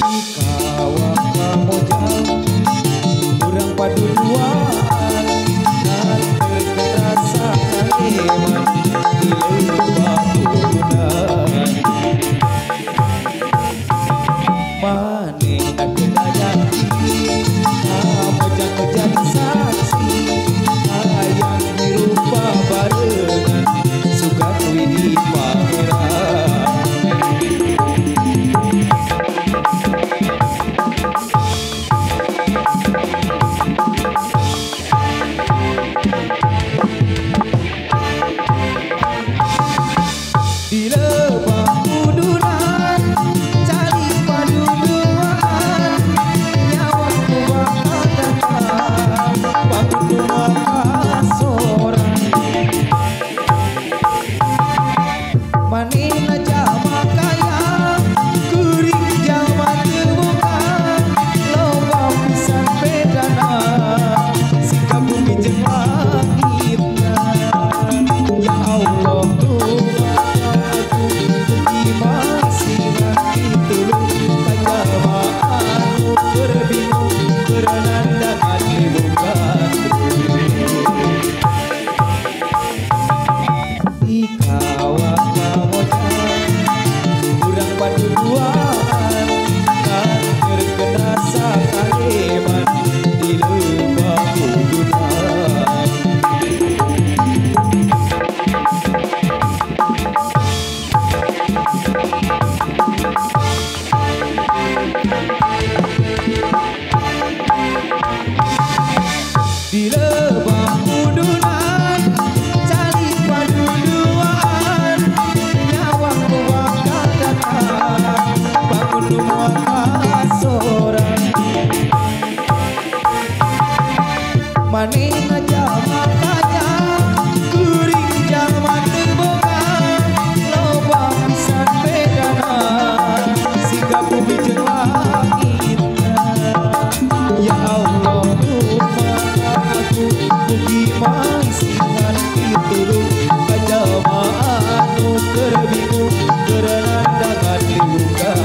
Ikawa kamojang urang paduduaan dan terkerasa kaliman di lembah kubunan maning nak kedayaki kamojang menjadi saksi ayang dirupa barengan suka kui di pangeran di lebah kudunan cari paduduan nyawa bakal datang bangun rumah sorang maning aja makanya kuring jaman terbuka loba pisan bedana sikap bumi jeung langitna ya Allah Ikawa kamojang urang paduduan kan terkenasa kaleman di lembah kudunan di lebah kudunan cari paduduan nyawa bakal datang bangun rumah sorang maning aja makanya kuring jaman terbuka loba pisan bedana sikap bumi jeung langitna ya Allah mugi mangsihan pitulung kajama anu keur bingung keur nandangan libukan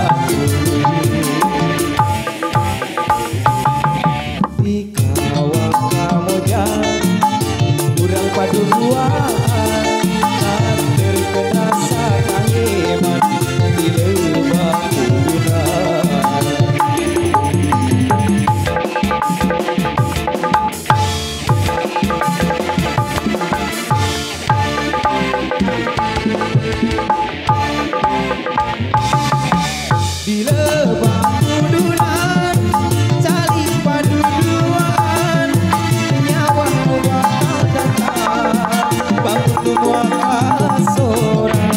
Ikawa kamojang urang paduduan kan terkenasa kaleman di lembah kudunan di lebah kudunan cari paduduan nyawa bakal datang bangun rumah sorang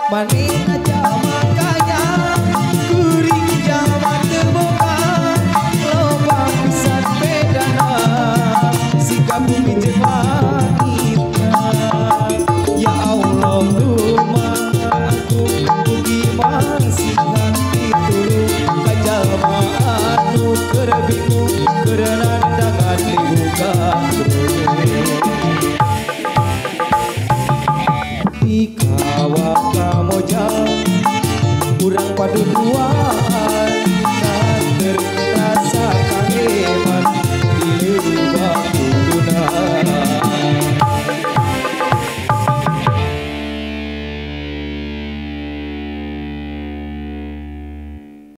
maning aja makanya kuring jaman terbuka loba pisan bedana sikap bumi jeung langitna ya Allah mugi mangsihan pitulung kajalma anu keur bingung keur nandangan libukan